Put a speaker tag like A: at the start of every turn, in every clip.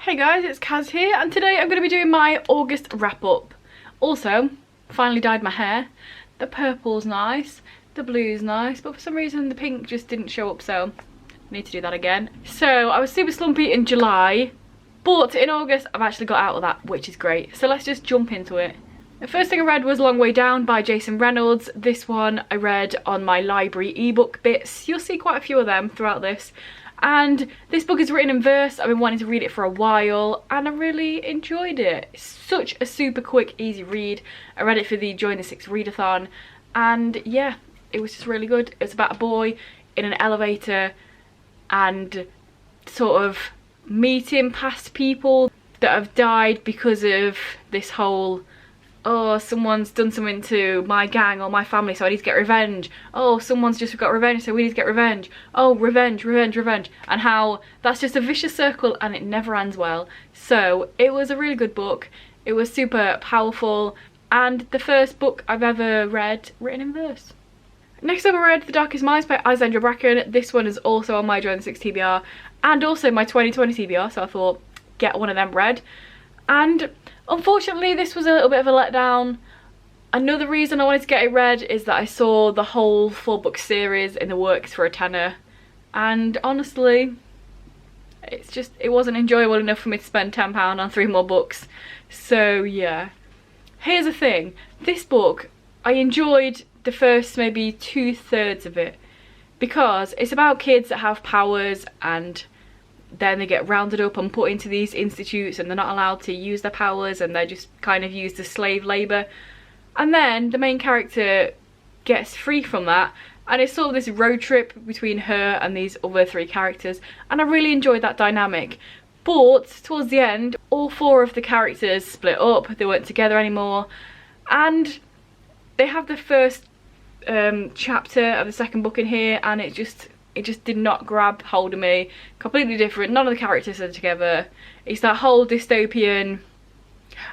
A: Hey guys, it's Kaz here, and today I'm going to be doing my August wrap up. Also, finally dyed my hair. The purple's nice, the blue's nice, but for some reason the pink just didn't show up, so I need to do that again. So I was super slumpy in July, but in August I've actually got out of that, which is great. So let's just jump into it. The first thing I read was Long Way Down by Jason Reynolds. This one I read on my library ebook bits. You'll see quite a few of them throughout this. And this book is written in verse. I've been wanting to read it for a while and I really enjoyed it. It's such a super quick, easy read. I read it for the Join the Six readathon and yeah, it was just really good. It's about a boy in an elevator and sort of meeting past people that have died because of this whole, oh, someone's done something to my gang or my family, so I need to get revenge. Oh, someone's just got revenge, so we need to get revenge. Oh, revenge, revenge, revenge. And how that's just a vicious circle and it never ends well. So it was a really good book. It was super powerful and the first book I've ever read written in verse. Next up I read The Darkest Minds by Alexandra Bracken. This one is also on my Join the Six TBR and also my 2020 TBR, so I thought get one of them read. And unfortunately this was a little bit of a letdown. Another reason I wanted to get it read is that I saw the whole 4-book series in the works for a tenner, and honestly it wasn't enjoyable enough for me to spend £10 on 3 more books. So yeah, here's the thing, this book I enjoyed the first maybe 2/3 of it because it's about kids that have powers and then they get rounded up and put into these institutes and they're not allowed to use their powers and they're just kind of used as slave labour. And then the main character gets free from that and it's sort of this road trip between her and these other 3 characters, and I really enjoyed that dynamic. But towards the end all 4 of the characters split up, they weren't together anymore, and they have the first chapter of the second book in here and it just did not grab hold of me. Completely different, none of the characters are together. It's that whole dystopian,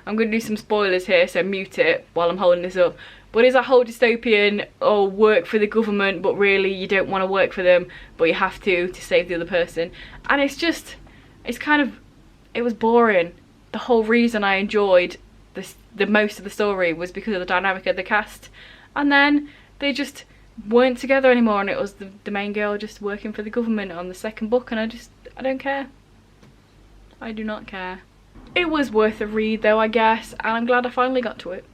A: I'm going to do some spoilers here so mute it while I'm holding this up, but it's that whole dystopian, oh, work for the government but really you don't want to work for them but you have to save the other person. And it's just, it was boring. The whole reason I enjoyed the most of the story was because of the dynamic of the cast, and then they just weren't together anymore and it was the main girl just working for the government on the second book, and I don't care. I do not care. It was worth a read though, I guess, and I'm glad I finally got to it.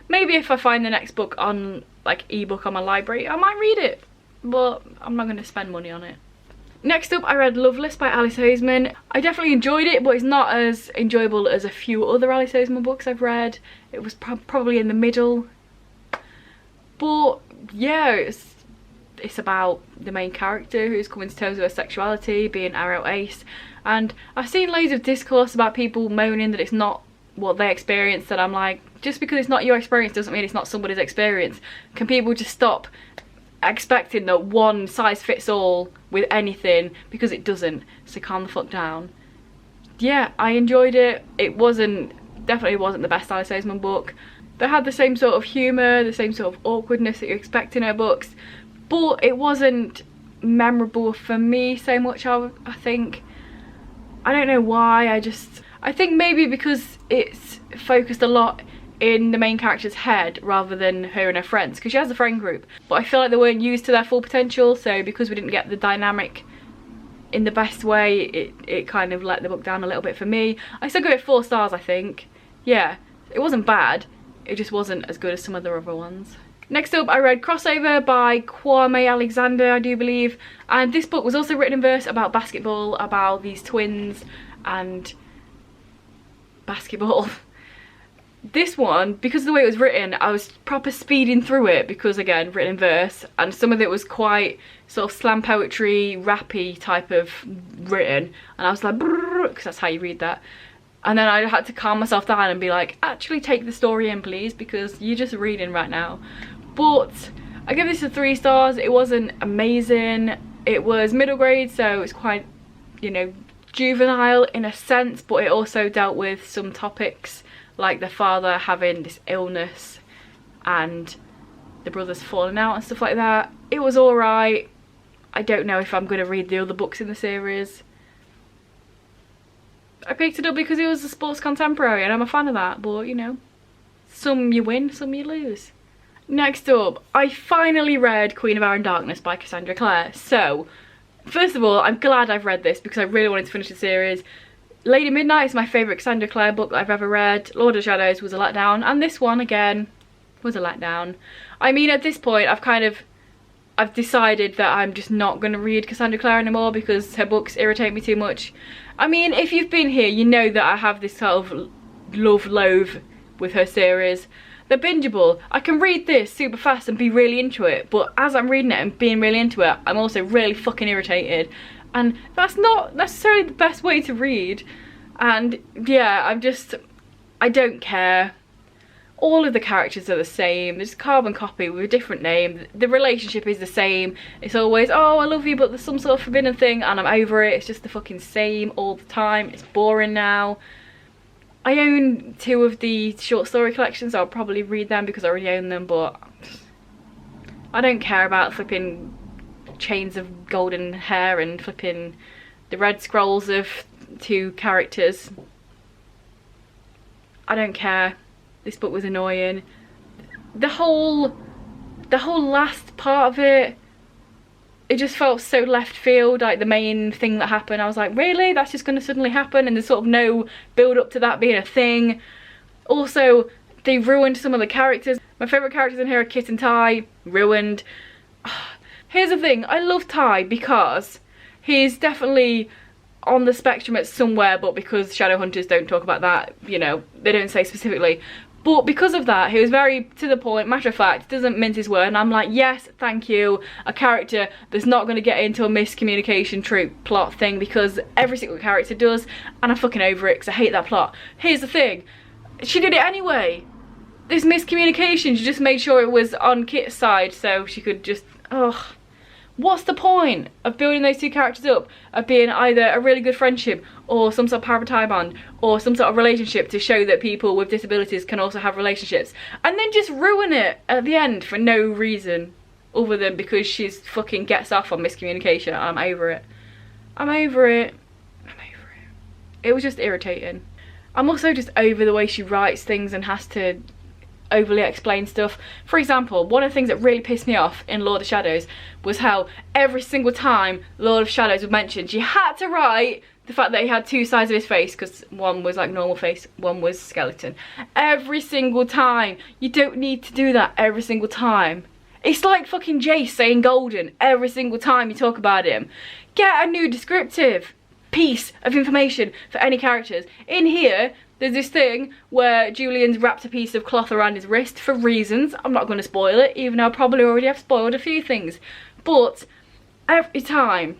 A: Maybe if I find the next book on like ebook on my library I might read it, but I'm not going to spend money on it. Next up I read Loveless by Alice Oseman. I definitely enjoyed it, but it's not as enjoyable as a few other Alice Oseman books I've read. It was probably in the middle. But yeah, it's about the main character who's coming to terms with her sexuality, being Arrow Ace, and I've seen loads of discourse about people moaning that it's not what they experienced, and I'm like, just because it's not your experience doesn't mean it's not somebody's experience. Can people just stop expecting that one size fits all with anything, because it doesn't, so calm the fuck down. Yeah, I enjoyed it. It definitely wasn't the best Alice Oseman book. They had the same sort of humour, the same sort of awkwardness that you expect in her books, but it wasn't memorable for me so much, I think. I don't know why, I think maybe because it's focused a lot in the main character's head rather than her and her friends, because she has a friend group, but I feel like they weren't used to their full potential, so because we didn't get the dynamic in the best way, it kind of let the book down a little bit for me. I still give it 4 stars, I think. Yeah, it wasn't bad. It just wasn't as good as some of the other ones. Next up I read Crossover by Kwame Alexander, I do believe, and this book was also written in verse about basketball, about these twins and basketball. This one, because of the way it was written, I was proper speeding through it because, again, written in verse, and some of it was quite sort of slam poetry, rappy type of written, and I was like, because that's how you read that. And then I had to calm myself down and be like, actually take the story in please, because you're just reading right now. But I give this a 3 stars. It wasn't amazing. It was middle grade, so it's quite, you know, juvenile in a sense, but it also dealt with some topics like the father having this illness and the brothers falling out and stuff like that. It was alright. I don't know if I'm going to read the other books in the series. I picked it up because it was a sports contemporary and I'm a fan of that, but you know, some you win, some you lose. Next up, I finally read Queen of Iron Darkness by Cassandra Clare. So, first of all, I'm glad I've read this because I really wanted to finish the series. Lady Midnight is my favourite Cassandra Clare book that I've ever read. Lord of Shadows was a letdown, and this one, again, was a letdown. I mean, at this point, I've decided that I'm just not going to read Cassandra Clare anymore because her books irritate me too much. I mean, if you've been here, you know that I have this sort of love-loathe with her series. They're bingeable. I can read this super fast and be really into it, but as I'm reading it and being really into it, I'm also really fucking irritated. And that's not necessarily the best way to read. And yeah, I don't care. All of the characters are the same. There's a carbon copy with a different name. The relationship is the same. It's always, oh, I love you, but there's some sort of forbidden thing and I'm over it. It's just the fucking same all the time. It's boring now. I own 2 of the short story collections, so I'll probably read them because I already own them, but I don't care about flipping chains of golden hair and flipping the red scrolls of 2 characters. I don't care. This book was annoying. The whole last part of it, it just felt so left field. Like the main thing that happened, I was like, really? That's just going to suddenly happen? And there's sort of no build up to that being a thing. Also, they ruined some of the characters. My favourite characters in here are Kit and Ty. Ruined. Here's the thing, I love Ty because he's definitely on the spectrum at somewhere, but because Shadowhunters don't talk about that, you know, they don't say specifically. But because of that, he was very to the point, matter of fact, doesn't mince his word, and I'm like, yes, thank you. A character that's not going to get into a miscommunication trope plot thing, because every single character does, and I'm fucking over it because I hate that plot. Here's the thing, she did it anyway. This miscommunication, she just made sure it was on Kit's side, so she could just, ugh. What's the point of building those 2 characters up, of being either a really good friendship or some sort of power of tie bond or some sort of relationship to show that people with disabilities can also have relationships, and then just ruin it at the end for no reason other than because she's fucking gets off on miscommunication. I'm over it. I'm over it. I'm over it. It was just irritating. I'm also just over the way she writes things and has to overly explain stuff. For example, one of the things that really pissed me off in Lord of Shadows was how every single time Lord of Shadows was mentioned, she had to write the fact that he had 2 sides of his face, because one was like normal face, one was skeleton. Every single time. You don't need to do that every single time. It's like fucking Jace saying golden every single time you talk about him. Get a new descriptive piece of information for any characters. In here, there's this thing where Julian's wrapped a piece of cloth around his wrist for reasons. I'm not going to spoil it, even though I probably already have spoiled a few things. But every time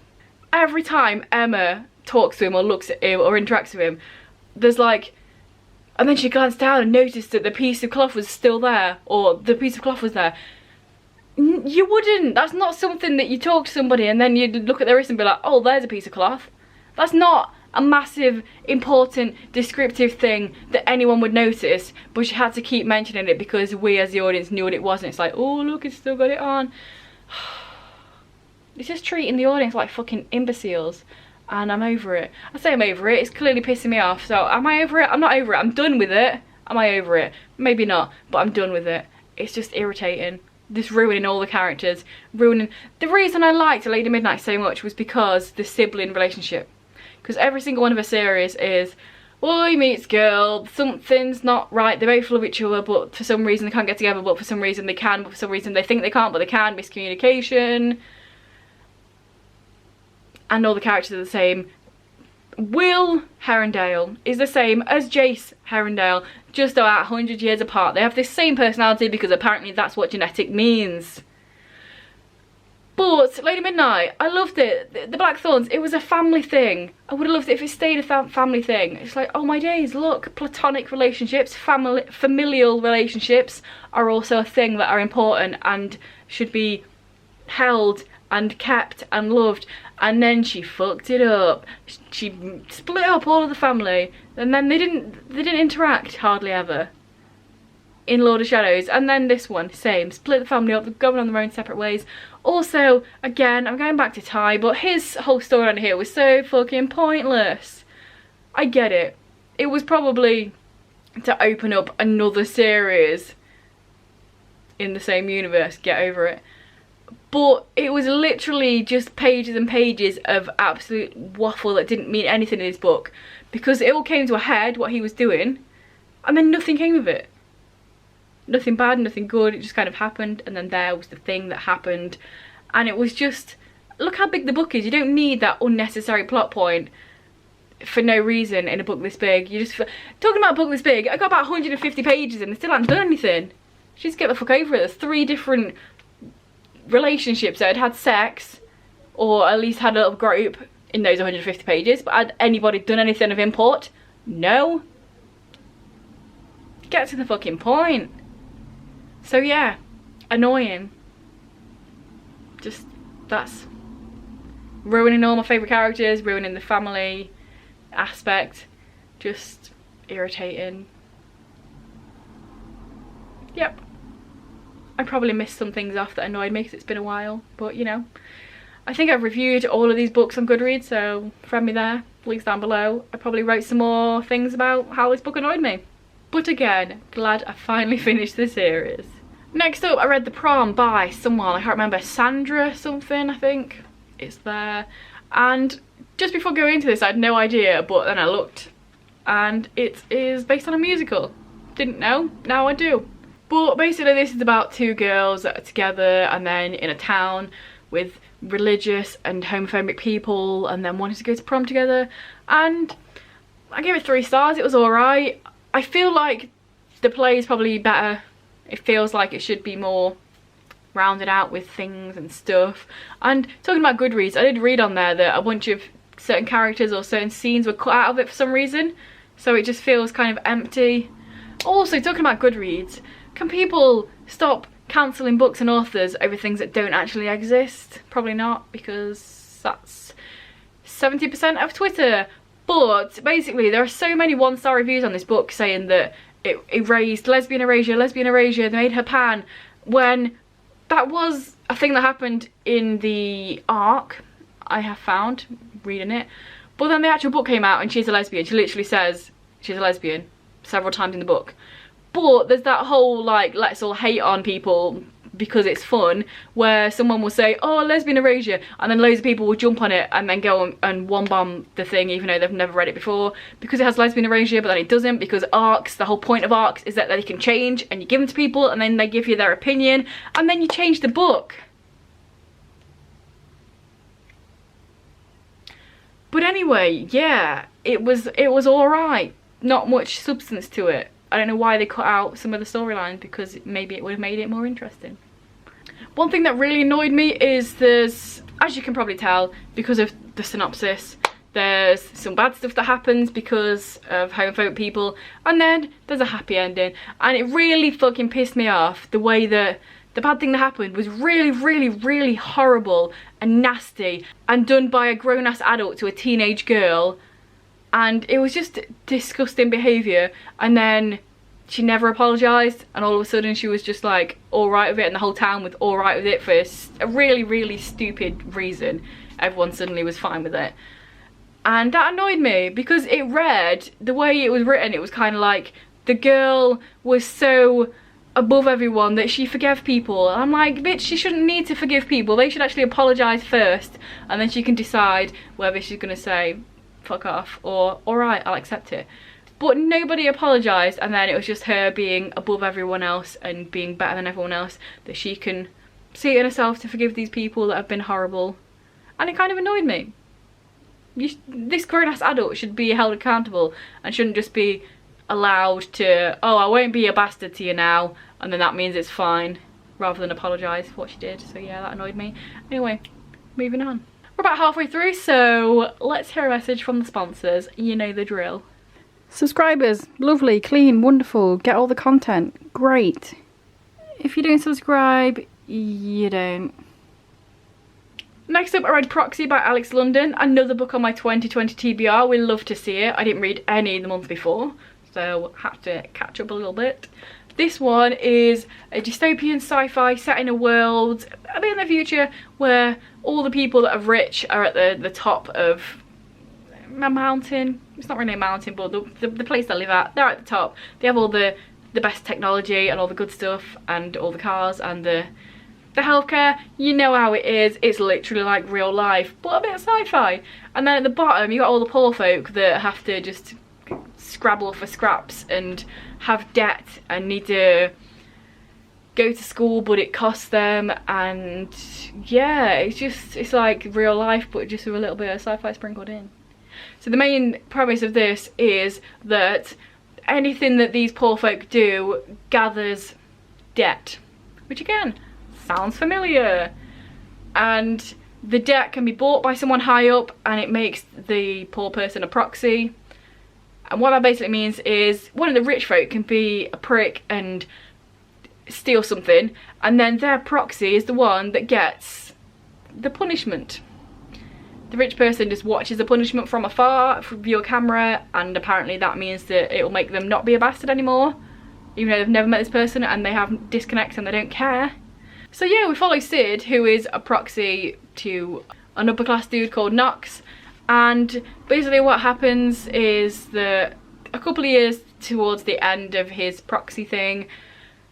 A: Emma talks to him or looks at him or interacts with him, there's like, and then she glanced down and noticed that the piece of cloth was still there, or the piece of cloth was there. You wouldn't. That's not something that you talk to somebody and then you'd look at their wrist and be like, oh, there's a piece of cloth. That's not a massive, important, descriptive thing that anyone would notice, but she had to keep mentioning it because we as the audience knew what it was, and it's like, oh look, it's still got it on. It's just treating the audience like fucking imbeciles, and I'm over it. I say I'm over it, it's clearly pissing me off, so am I over it? I'm not over it, I'm done with it. Am I over it? Maybe not, but I'm done with it. It's just irritating. Just ruining all the characters, ruining. The reason I liked Lady Midnight so much was because the sibling relationship. Because every single one of her series is, boy meets girl, something's not right, they both love each other, but for some reason they can't get together, but for some reason they can, but for some reason they think they can't, but they can, miscommunication. And all the characters are the same. Will Herondale is the same as Jace Herondale, just about 100 years apart. They have the same personality because apparently that's what genetic means. But Lady Midnight, I loved it. The Blackthorns, it was a family thing. I would have loved it if it stayed a family thing. It's like, oh my days, look, platonic relationships, familial relationships are also a thing that are important and should be held and kept and loved. And then she fucked it up. She split up all of the family, and then they didn't interact hardly ever in Lord of Shadows. And then this one, same, split the family up, they're going on their own separate ways. Also, again, I'm going back to Ty, but his whole story on here was so fucking pointless. I get it. It was probably to open up another series in the same universe, get over it. But it was literally just pages and pages of absolute waffle that didn't mean anything in this book, because it all came to a head, what he was doing, and then nothing came of it. Nothing bad, nothing good, it just kind of happened, and then there was the thing that happened, and it was just, look how big the book is. You don't need that unnecessary plot point for no reason in a book this big. You just, talking about a book this big, I got about 150 pages and I still haven't done anything. Just get the fuck over it. There's 3 different relationships that had sex, or at least had a little group in those 150 pages, but had anybody done anything of import? No. Get to the fucking point. So yeah, annoying. Just, that's ruining all my favourite characters, ruining the family aspect, just irritating. Yep. I probably missed some things off that annoyed me because it's been a while, but you know. I think I've reviewed all of these books on Goodreads, so friend me there, links down below. I probably wrote some more things about how this book annoyed me. But again, glad I finally finished the series. Next up, I read The Prom by someone, I can't remember, Sandra something, I think. It's there. And just before going into this, I had no idea, but then I looked. And it is based on a musical. Didn't know, now I do. But basically this is about 2 girls that are together and then in a town with religious and homophobic people, and then wanted to go to prom together. And I gave it 3 stars, it was alright. I feel like the play is probably better. It feels like it should be more rounded out with things and stuff. And talking about Goodreads, I did read on there that a bunch of certain characters or certain scenes were cut out of it for some reason, so it just feels kind of empty. Also, talking about Goodreads, can people stop cancelling books and authors over things that don't actually exist? Probably not, because that's 70% of Twitter. But basically there are so many 1-star reviews on this book saying that it erased lesbian erasure, they made her pan, when that was a thing that happened in the arc, I have found, reading it. But then the actual book came out and she's a lesbian. She literally says she's a lesbian several times in the book. But there's that whole, like, let's all hate on people because it's fun, where someone will say, oh, lesbian erasure, and then loads of people will jump on it and then go and one-bomb the thing even though they've never read it before, because it has lesbian erasure, but then it doesn't, because arcs, the whole point of arcs is that they can change, and you give them to people and then they give you their opinion, and then you change the book. But anyway, yeah, it was alright. Not much substance to it. I don't know why they cut out some of the storylines, because maybe it would have made it more interesting. One thing that really annoyed me is there's, as you can probably tell because of the synopsis, there's some bad stuff that happens because of homophobic people, and then there's a happy ending. And it really fucking pissed me off the way that the bad thing that happened was really, really, really horrible and nasty and done by a grown-ass adult to a teenage girl. And it was just disgusting behaviour, and then she never apologised, and all of a sudden she was just like alright with it, and the whole town was alright with it for a really, really stupid reason. Everyone suddenly was fine with it. And that annoyed me, because it read, the way it was written, it was kind of like the girl was so above everyone that she forgave people. And I'm like, bitch, she shouldn't need to forgive people. They should actually apologise first, and then she can decide whether she's going to say fuck off or alright, I'll accept it. But nobody apologised, and then it was just her being above everyone else and being better than everyone else, that she can see it in herself to forgive these people that have been horrible. And it kind of annoyed me. This grown-ass adult should be held accountable and shouldn't just be allowed to, oh, I won't be a bastard to you now, and then that means it's fine, rather than apologise for what she did. So yeah, that annoyed me. Anyway, moving on. We're about halfway through, so let's hear a message from the sponsors. You know the drill. Subscribers, lovely, clean, wonderful, get all the content, great. If you don't subscribe, you don't. Next up, I read Proxy by Alex London, another book on my 2020 TBR. We love to see it. I didn't read any the month before, so have to catch up a little bit. This one is a dystopian sci-fi set in a world a bit in the future where all the people that are rich are at the top of a mountain. It's not really a mountain, but the place they live at, they're at the top. They have all the best technology and all the good stuff and all the cars and the healthcare. You know how it is. It's literally like real life, but a bit of sci-fi. And then at the bottom, you got all the poor folk that have to just scrabble for scraps and have debt and need to go to school, but it costs them. And yeah, it's like real life, but just with a little bit of sci-fi sprinkled in. So the main premise of this is that anything that these poor folk do gathers debt, which again sounds familiar. And the debt can be bought by someone high up, and it makes the poor person a proxy. And what that basically means is one of the rich folk can be a prick and steal something, and then their proxy is the one that gets the punishment. The rich person just watches the punishment from afar from your camera, and apparently that means that it will make them not be a bastard anymore, even though they've never met this person and they have disconnect and they don't care. So yeah, we follow Sid, who is a proxy to an upper class dude called Knox, and basically what happens is that a couple of years towards the end of his proxy thing,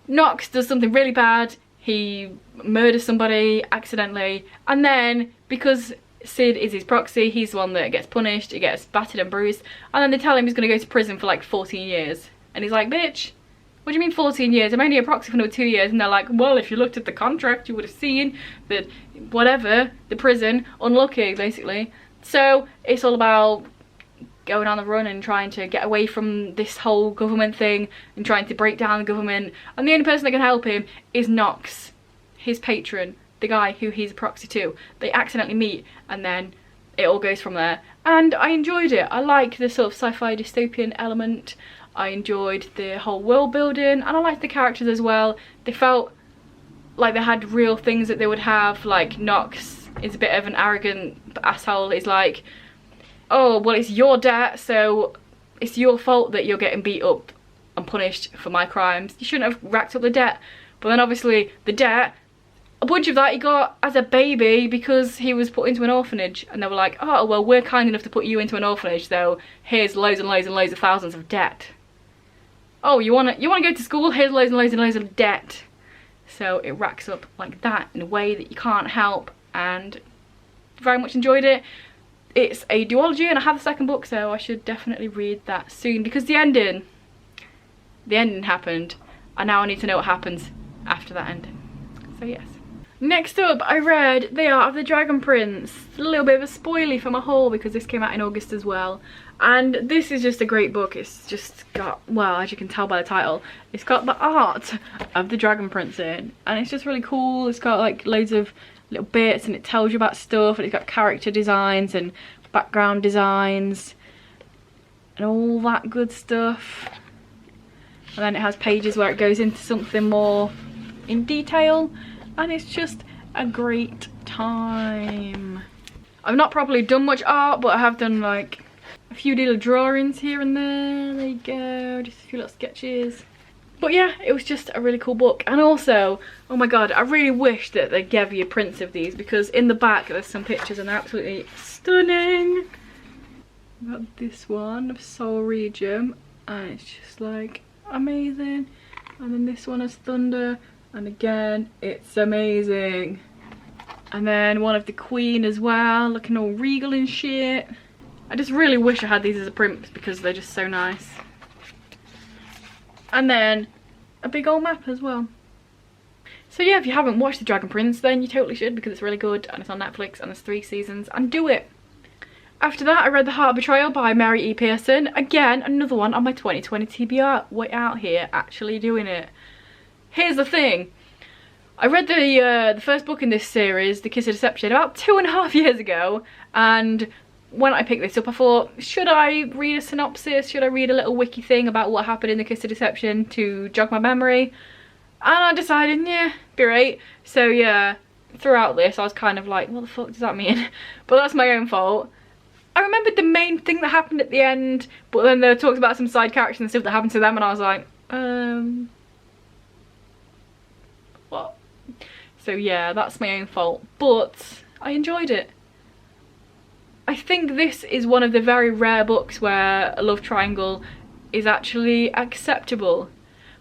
A: Knox does something really bad. He murders somebody accidentally, and then because Sid is his proxy, he's the one that gets punished. He gets battered and bruised, and then they tell him he's going to go to prison for like 14 years. And he's like, bitch, what do you mean 14 years? I'm only a proxy for another 2 years. And they're like, well, if you looked at the contract, you would have seen that whatever, the prison, unlucky, basically. So it's all about going on the run and trying to get away from this whole government thing and trying to break down the government. And the only person that can help him is Knox, his patron, the guy who he's a proxy to. They accidentally meet, and then it all goes from there. And I enjoyed it. I like the sort of sci-fi dystopian element. I enjoyed the whole world building, and I liked the characters as well. They felt like they had real things that they would have. Like Knox is a bit of an arrogant asshole. He's like, oh, well, it's your debt, so it's your fault that you're getting beat up and punished for my crimes. You shouldn't have racked up the debt. But then obviously the debt, a bunch of that he got as a baby because he was put into an orphanage, and they were like, oh, well, we're kind enough to put you into an orphanage, so here's loads and loads and loads of thousands of debt. Oh, you wanna go to school? Here's loads and loads and loads of debt. So it racks up like that in a way that you can't help, and very much enjoyed it. It's a duology, and I have the second book, so I should definitely read that soon, because the ending happened, and now I need to know what happens after that ending. So yes. Next up, I read The Art of the Dragon Prince. A little bit of a spoilie for my haul because this came out in August as well. And this is just a great book. It's just got, well, as you can tell by the title, it's got the art of the Dragon Prince in. And it's just really cool. It's got like loads of little bits, and it tells you about stuff, and it's got character designs and background designs and all that good stuff. And then it has pages where it goes into something more in detail. And it's just a great time. I've not properly done much art, but I have done like a few little drawings here and there. There you go, just a few little sketches. But yeah, it was just a really cool book. And also, oh my god, I really wish that they gave you prints of these, because in the back there's some pictures and they're absolutely stunning. I've got this one of Soul Region, and it's just like amazing. And then this one has Thunder. And again, it's amazing. And then one of the Queen as well, looking all regal and shit. I just really wish I had these as a print because they're just so nice. And then a big old map as well. So yeah, if you haven't watched The Dragon Prince, then you totally should, because it's really good and it's on Netflix and there's 3 seasons, and do it. After that, I read The Heart Betrayal by Mary E. Pearson. Again, another one on my 2020 TBR. Way out here actually doing it. Here's the thing, I read the first book in this series, The Kiss of Deception, about 2.5 years ago, and when I picked this up I thought, should I read a synopsis, should I read a little wiki thing about what happened in The Kiss of Deception to jog my memory? And I decided, yeah, be right. So yeah, throughout this I was kind of like, what the fuck does that mean? But that's my own fault. I remembered the main thing that happened at the end, but then they talked about some side characters and stuff that happened to them, and I was like, what? So yeah, that's my own fault, but I enjoyed it. I think this is one of the very rare books where a love triangle is actually acceptable,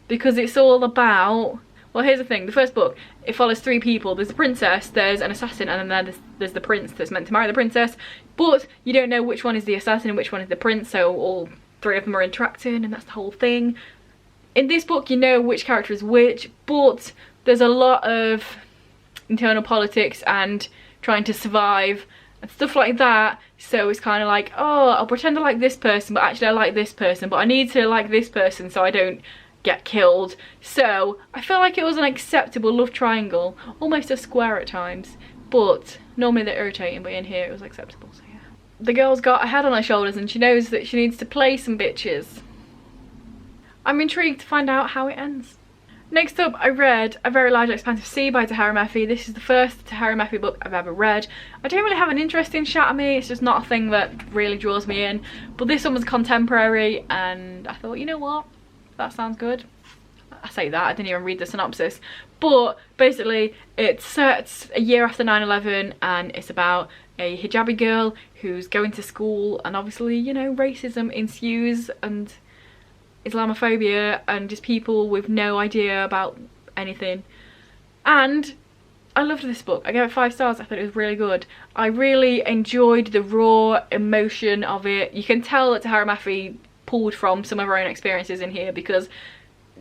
A: because it's all about, well, here's the thing, the first book, it follows three people. There's the princess, there's an assassin, and then there's the prince that's meant to marry the princess, but you don't know which one is the assassin and which one is the prince, so all three of them are interacting, and that's the whole thing. In this book, you know which character is which, but there's a lot of internal politics and trying to survive and stuff like that, so it's kind of like, oh, I'll pretend I like this person, but actually I like this person, but I need to like this person so I don't get killed. So I feel like it was an acceptable love triangle, almost a square at times, but normally they're irritating, but in here it was acceptable, so yeah. The girl's got a head on her shoulders and she knows that she needs to play some bitches. I'm intrigued to find out how it ends. Next up, I read A Very Large Expansive Sea by Tahara Mephi. This is the first Tahara Mephi book I've ever read. I don't really have an interest in Shatter-Me, it's just not a thing that really draws me in. But this one was contemporary and I thought, you know what, that sounds good. I say that, I didn't even read the synopsis. But basically, it's set a year after 9/11 and it's about a hijabi girl who's going to school, and obviously, you know, racism ensues and Islamophobia and just people with no idea about anything. And I loved this book. I gave it 5 stars. I thought it was really good. I really enjoyed the raw emotion of it. You can tell that Tahara Mephi pulled from some of her own experiences in here, because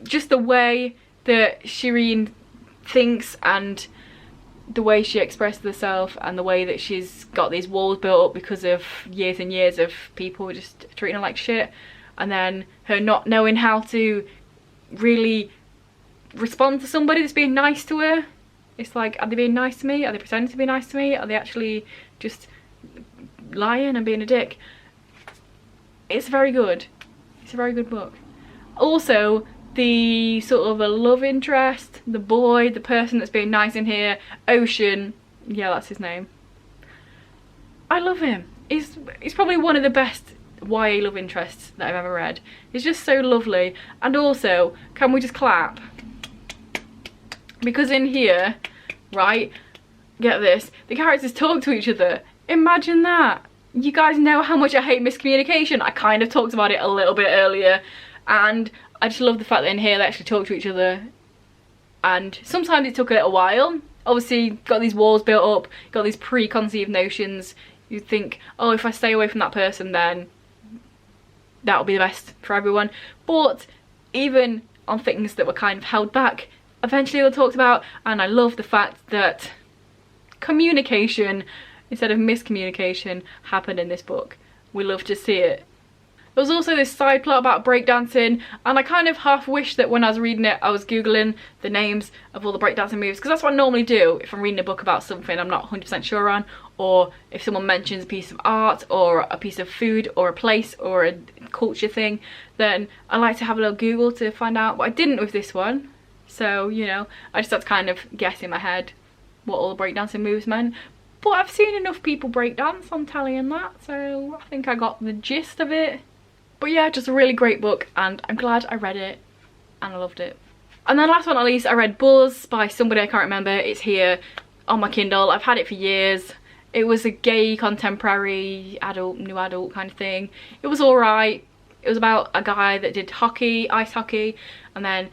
A: just the way that Shireen thinks and the way she expresses herself and the way that she's got these walls built up because of years and years of people just treating her like shit, and then her not knowing how to really respond to somebody that's being nice to her. It's like, are they being nice to me? Are they pretending to be nice to me? Are they actually just lying and being a dick? It's very good. It's a very good book. Also, the sort of a love interest, the boy, the person that's being nice in here, Ocean, yeah, that's his name. I love him. He's probably one of the best YA love interests that I've ever read. It's just so lovely. And also, can we just clap? Because in here, right, get this, the characters talk to each other. Imagine that. You guys know how much I hate miscommunication. I kind of talked about it a little bit earlier, and I just love the fact that in here they actually talk to each other. And sometimes it took a little while. Obviously, got these walls built up, got these preconceived notions. You think, oh, if I stay away from that person, then that'll be the best for everyone. But even on things that were kind of held back, eventually they were talked about, and I love the fact that communication instead of miscommunication happened in this book. We love to see it. There was also this side plot about breakdancing, and I kind of half wish that when I was reading it I was googling the names of all the breakdancing moves, because that's what I normally do if I'm reading a book about something I'm not 100% sure on, or if someone mentions a piece of art or a piece of food or a place or a culture thing, then I like to have a little Google to find out. But I didn't with this one, so you know, I just had to kind of guess in my head what all the breakdancing moves meant. But I've seen enough people breakdance on telly and that, so I think I got the gist of it. But yeah, just a really great book, and I'm glad I read it and I loved it. And then last but not least, I read Buzz by somebody I can't remember. It's here on my Kindle. I've had it for years. It was a gay, contemporary, adult, new adult kind of thing. It was alright. It was about a guy that did hockey, ice hockey, and then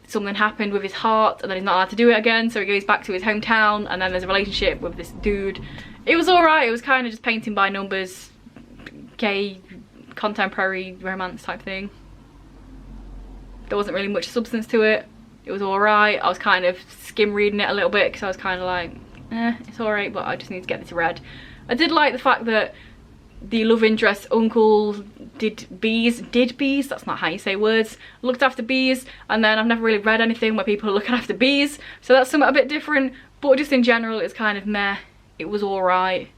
A: something happened with his heart and then he's not allowed to do it again, so he goes back to his hometown, and then there's a relationship with this dude. It was alright. It was kind of just painting by numbers, gay, contemporary romance type thing. There wasn't really much substance to it. It was alright. I was kind of skim reading it a little bit because I was kind of like, it's alright, but I just need to get this read. I did like the fact that the love interest uncle did bees, that's not how you say words, looked after bees, and then I've never really read anything where people are looking after bees, so that's something a bit different. But just in general, it's kind of meh. It was alright.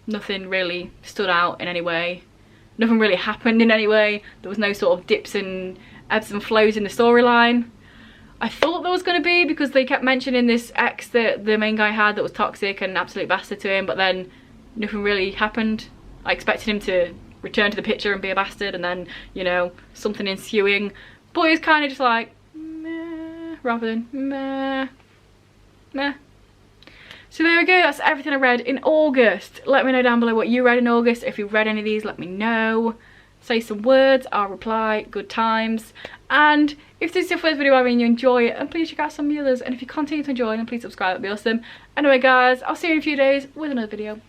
A: Nothing really stood out in any way. Nothing really happened in any way. There was no sort of dips and ebbs and flows in the storyline. I thought there was going to be, because they kept mentioning this ex that the main guy had that was toxic and an absolute bastard to him, but then nothing really happened. I expected him to return to the picture and be a bastard, and then, you know, something ensuing. But it's kind of just like, meh, rather than meh, meh. So there we go, that's everything I read in August. Let me know down below what you read in August. If you've read any of these, let me know. Say some words, I'll reply. Good times. And if this is your first video and you enjoy it, then please check out some of the others. And if you continue to enjoy, then please subscribe, that'd be awesome. Anyway guys, I'll see you in a few days with another video.